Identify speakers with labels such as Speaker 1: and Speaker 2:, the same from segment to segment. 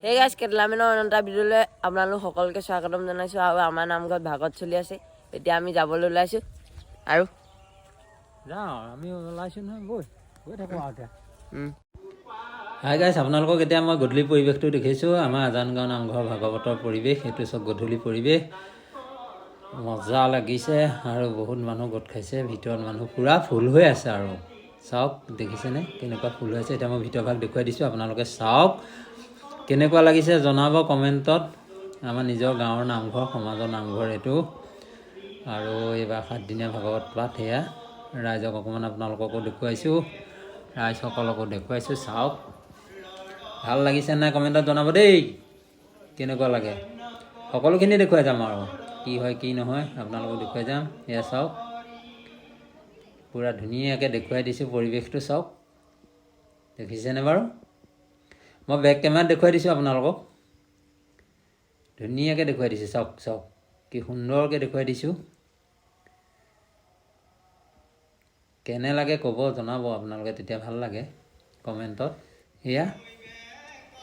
Speaker 1: সেই গাইজ কেটলামেনৰ অন্য এটা ভিডিঅ'লৈ আপোনালোক সকলোকে স্বাগতম জনাইছোঁ আৰু আমাৰ নামঘৰত ভাগত চলি আছে। এতিয়া আমি যাবলৈ ওলাইছোঁ আৰু
Speaker 2: আমি ওলাইছোঁ নহয় গৈ থাকোঁ আৰু এতিয়া।
Speaker 3: হাই গাইছ, আপোনালোকক এতিয়া মই গধূলি পৰিৱেশটো দেখিছোঁ। আমাৰ আজানগাঁও নামঘৰ ভাগৱতৰ পৰিৱেশ, সেইটো চব গধূলি পৰিৱেশ। মজা লাগিছে আৰু বহুত মানুহ গোট খাইছে। ভিতৰত মানুহ পূৰা ফুল হৈ আছে আৰু চাওক, দেখিছেনে কেনেকুৱা ফুল হৈ আছে। এতিয়া মই ভিতৰ ভাগ দেখুৱাই দিছোঁ, আপোনালোকে চাওক কেনেকুৱা লাগিছে জনাব কমেণ্টত। আমাৰ নিজৰ গাঁৱৰ নামঘৰ, সমাজৰ নামঘৰ এইটো। আৰু এইবাৰ 7 দিনীয়া ভাগৱত পাঠ, সেয়া ৰাইজক অকণমান আপোনালোককো দেখুৱাইছোঁ, ৰাইজসকলকো দেখুৱাইছোঁ। চাওক ভাল লাগিছে নাই কমেণ্টত জনাব দেই, কেনেকুৱা লাগে। সকলোখিনি দেখুৱাই যাম আৰু কি হয় কি নহয় আপোনালোকক দেখুৱাই যাম। এয়া চাওক পূৰা ধুনীয়াকৈ দেখুৱাই দিছোঁ পৰিৱেশটো। চাওক দেখিছেনে বাৰু? মই বেক কেমেৰাত দেখুৱাই দিছোঁ আপোনালোকক, ধুনীয়াকৈ দেখুৱাই দিছোঁ। চাওক চাওক কি সুন্দৰকৈ দেখুৱাই দিছোঁ। কেনে লাগে ক'ব, জনাব আপোনালোকে, তেতিয়া ভাল লাগে কমেণ্টত।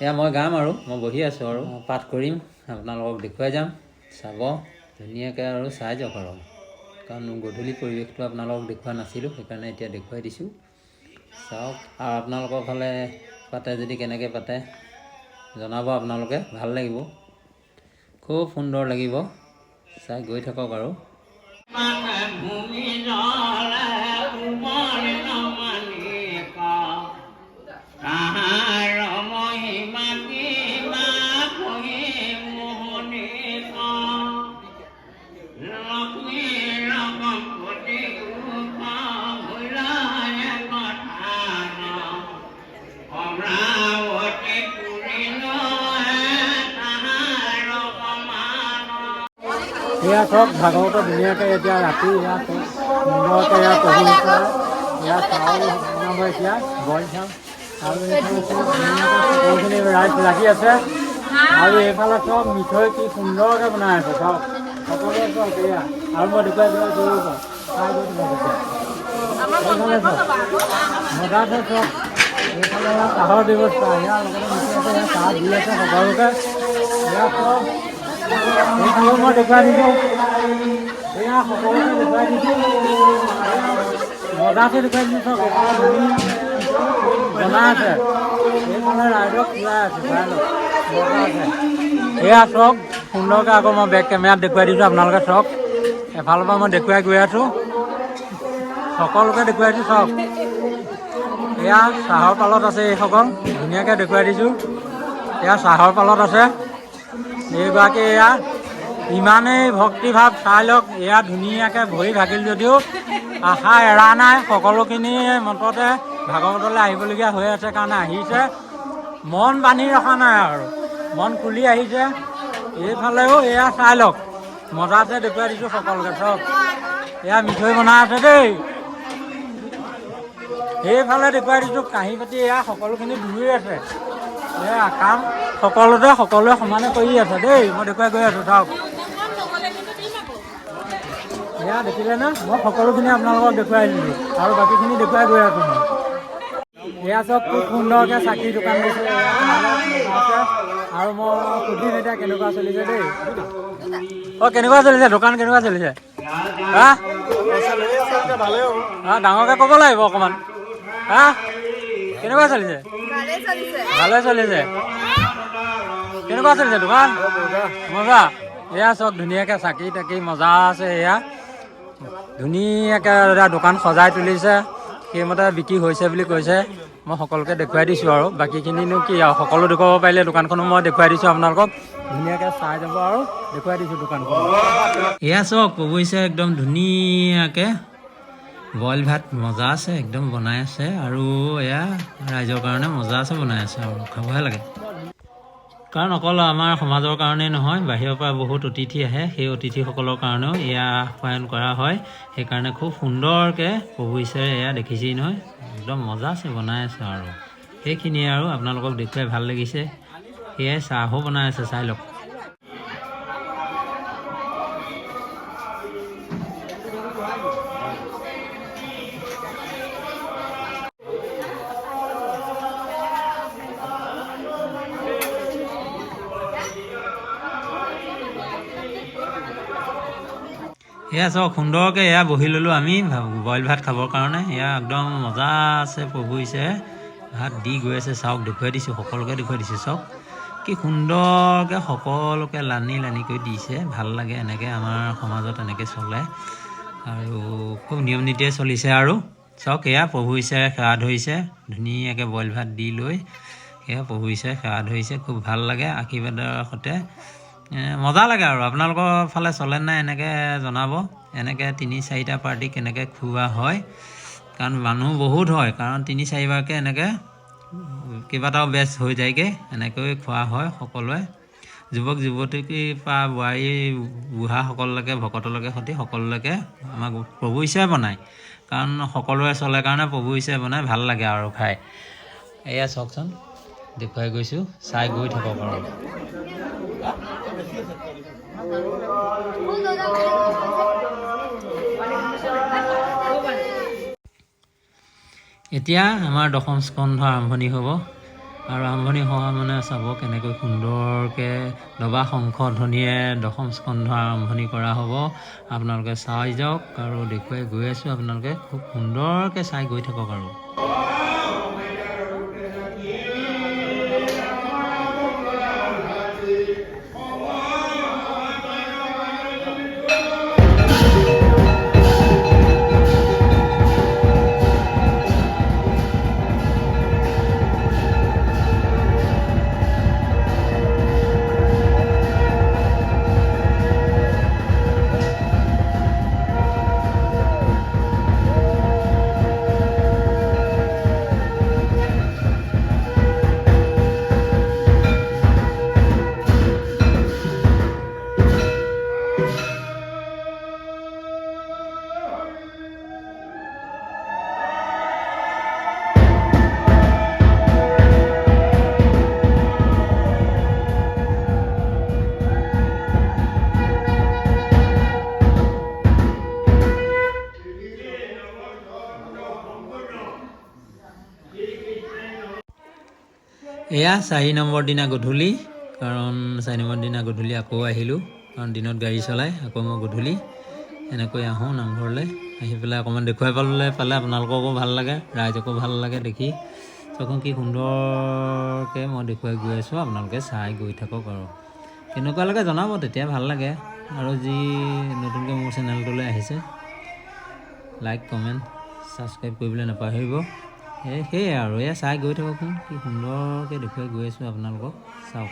Speaker 3: এয়া মই গাম আৰু মই বহি আছোঁ আৰু পাঠ কৰিম, আপোনালোকক দেখুৱাই যাম। চাব ধুনীয়াকৈ আৰু চাই যাওক আৰু, কাৰণ গধূলি পৰিৱেশটো আপোনালোকক দেখুওৱা নাছিলোঁ, সেইকাৰণে এতিয়া দেখুৱাই দিছোঁ। চাওক আৰু আপোনালোকৰ ফালে পাতে যদি কেনেকৈ পাতে জনাব আপোনালোকে, ভাল লাগিব, খুব সুন্দৰ লাগিব। চাই গৈ থাকক আৰু
Speaker 2: এয়া চব ভাগৱতৰ ধুনীয়াকৈ এতিয়া ৰাতি এয়া চব সুন্দৰকৈ এয়া পঢ়ি আছে। এয়া চাউল বনাব এতিয়া, বইল চাউল, আৰু এইফালে চব ধুনীয়াকৈ সকলোখিনি ৰাইজ লাগি আছে। আৰু এইফালে চব মিঠৈ কি সুন্দৰকৈ বনাই আছে চব, সকলোৱে চব এয়া। আৰু মই দেখুৱাই দিব পাৰোঁ, চাই গৈ দিব এইফালে চব মজা আছে চব। এইফালে এয়া চাহৰ ব্যৱস্থা, ইয়াৰ লগতে মিঠৈ আছে, চাহ দি আছে সকলোকে। এয়া চব এইফালেও মই দেখুৱাই দিছোঁ, এয়া সকলোকে দেখুৱাই দিছোঁ, মজাকৈ দেখুৱাই দিছোঁ। চব এইফালে ধুনীয়া বনাই আছে, এইফালে ৰাইজক খোলাই আছে, চাই লওক মজা আছে। এয়া চব সুন্দৰকৈ আকৌ মই বেক কেমেৰাত দেখুৱাই দিছোঁ, আপোনালোকে চব এফালৰ পৰা মই দেখুৱাই গৈ আছোঁ, সকলোকে দেখুৱাই দিছোঁ। চব এয়া চাহৰ পালত আছে, এইসকল ধুনীয়াকৈ দেখুৱাই দিছোঁ। এয়া চাহৰ পালত আছে এইগৰাকী, এয়া ইমানেই ভক্তিভাৱ, চাই লওক। এয়া ধুনীয়াকৈ ভৰি ভাগিল যদিও আশা এৰা নাই, সকলোখিনি মততে ভাগৱতলৈ আহিবলগীয়া হৈ আছে কাৰণে আহিছে, মন বান্ধি ৰখা নাই আৰু মন খুলি আহিছে। এইফালেও এয়া চাই লওক মজাতে দেখুৱাই দিছোঁ সকলোকে। চব এয়া মিঠৈ বনাই আছে দেই, সেইফালে দেখুৱাই দিছোঁ কাঁহী পাতি, এয়া সকলোখিনি ধুই আছে। এয়া কাম সকলোৱে সমানে কৰি আছে দেই, মই দেখুৱাই গৈ আছোঁ। চাওক এয়া দেখিলেনে, মই সকলোখিনি আপোনালোকক দেখুৱাই দিলোঁ আৰু বাকীখিনি দেখুৱাই গৈ আছোঁ মই। এয়া চব খুব সুন্দৰকৈ চাকি দোকান দিছে আৰু মই সুধিম এতিয়া কেনেকুৱা চলিছে দেই। অঁ কেনেকুৱা চলিছে দোকান, কেনেকুৱা চলিছে? হা ডাঙৰকৈ ক'ব লাগিব অকণমান। হা কেনেকুৱা চলিছে? ভালে চলিছে। কেনেকুৱা চলিছে দোকান? মজা। এয়া চব ধুনীয়াকৈ চাকি তাকি মজা আছে। এয়া ধুনীয়াকৈ দোকান সজাই তুলিছে, সেইমতে বিক্ৰী হৈছে বুলি কৈছে। মই সকলোকে দেখুৱাই দিছোঁ আৰু বাকীখিনিনো কি আৰু, সকলো দেখুৱাব পাৰিলে দোকানখনো মই দেখুৱাই দিছোঁ আপোনালোকক। ধুনীয়াকৈ চাই যাব আৰু দেখুৱাই দিছোঁ দোকানখন।
Speaker 3: এয়া চাওক পবইছে একদম ধুনীয়াকৈ বইল ভাত মজা আছে, একদম বনাই আছে। আৰু এয়া ৰাইজৰ কাৰণে মজা আছে, বনাই আছে আৰু খাবহে লাগে। কাৰণ অকল আমাৰ সমাজৰ কাৰণেই নহয়, বাহিৰৰ পৰা বহুত অতিথি আহে, সেই অতিথিসকলৰ কাৰণেও এয়া আপ্যায়ন কৰা হয়। সেইকাৰণে খুব সুন্দৰকৈ পবইছে, এয়া দেখিছেই নহয়, একদম মজা আছে, বনাই আছে আৰু সেইখিনিয়ে আৰু আপোনালোকক দেখুৱাই ভাল লাগিছে। সেয়াই চাহো বনাই আছে, চাই লওক। এয়া চাওক সুন্দৰকৈ এয়া বহি ল'লোঁ আমি বইল ভাত খাবৰ কাৰণে। এয়া একদম মজা আছে প্ৰভু ঈশ্বৰে ভাত দি গৈ আছে। চাওক দেখুৱাই দিছোঁ, সকলোকে দেখুৱাই দিছোঁ। চাওক কি সুন্দৰকৈ সকলোকে লানি লানি কৰি দিছে। ভাল লাগে এনেকৈ, আমাৰ সমাজত এনেকৈ চলে আৰু খুব নিয়ম নীতিৰে চলিছে। আৰু চাওক এয়া প্ৰভু ঈশ্বৰে সেৱা ধৰিছে, ধুনীয়াকৈ বইল ভাত দি লৈ সেয়া প্ৰভু ঈশ্বৰে সেৱা ধৰিছে। খুব ভাল লাগে, আশীৰ্বাদৰ সৈতে মজা লাগে। আৰু আপোনালোকৰ ফালে চলে নাই এনেকৈ জনাব। এনেকৈ 3-4টা পাৰ্টি কেনেকৈ খুওৱা হয়, কাৰণ মানুহ বহুত হয়, কাৰণ 3-4বাৰকৈ এনেকৈ কেইবাটাও বেচ হৈ যায়গৈ। এনেকৈ খোৱা হয় সকলোৱে, যুৱক যুৱতীৰ পৰা বোৱাৰী বুঢ়াসকললৈকে ভকতলৈকে সৈতে সকলোলৈকে আমাক প্ৰভু ঈশ্বৰে বনায়, কাৰণ সকলোৱে চলে কাৰণে প্ৰভু ঈশ্বৰে বনায়। ভাল লাগে আৰু খাই। এয়া চাওকচোন দেখুৱাই গৈছোঁ, চাই গৈ থাকক। আৰু এতিয়া আমাৰ দশম স্কন্ধ আৰম্ভণি হ'ব। আৰু আৰম্ভণি হোৱা মানে চাব কেনেকৈ সুন্দৰকৈ দবা শংখ ধ্বনিৰে দশম স্কন্ধ আৰম্ভণি কৰা হ'ব। আপোনালোকে চাই যাওক আৰু দেখুৱাই গৈ আছোঁ। আপোনালোকে খুব সুন্দৰকৈ চাই গৈ থাকক। আৰু এয়া 4 নম্বৰ দিনা গধূলি, কাৰণ 4 নম্বৰ দিনা গধূলি আকৌ আহিলোঁ, কাৰণ দিনত গাড়ী চলাই আকৌ মই গধূলি এনেকৈ আহোঁ নামঘৰলৈ। আহি পেলাই অকণমান দেখুৱাই পালে আপোনালোককো ভাল লাগে, ৰাইজকো ভাল লাগে দেখি। চাওকচোন কি সুন্দৰকৈ মই দেখুৱাই গৈ আছোঁ। আপোনালোকে চাই গৈ থাকক। আৰু কেনেকুৱা লাগে জনাব, তেতিয়া ভাল লাগে। আৰু যি নতুনকৈ মোৰ চেনেলটোলৈ আহিছে, লাইক কমেণ্ট ছাবস্ক্ৰাইব কৰিবলৈ নাপাহৰিব। সেয়াই আৰু এয়া চাই গৈ থাককচোন, কি সুন্দৰকৈ দেখুৱাই গৈ আছোঁ আপোনালোকক। চাওক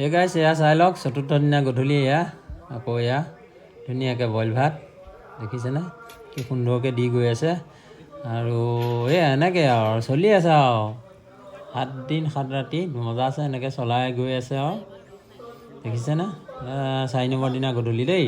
Speaker 3: এই গাইছ, এয়া চাই লওক 4ৰ্থ দিনা গধূলি। এয়া আকৌ এয়া ধুনীয়াকৈ বইল ভাত দেখিছেনে, কি সুন্দৰকৈ দি গৈ আছে। আৰু এই এনেকৈ আৰু চলি আছে আৰু 7 দিন 7 ৰাতি মজা আছে, এনেকৈ চলাই গৈ আছে। আৰু দেখিছেনে 4 নম্বৰ দিনা গধূলি দেই।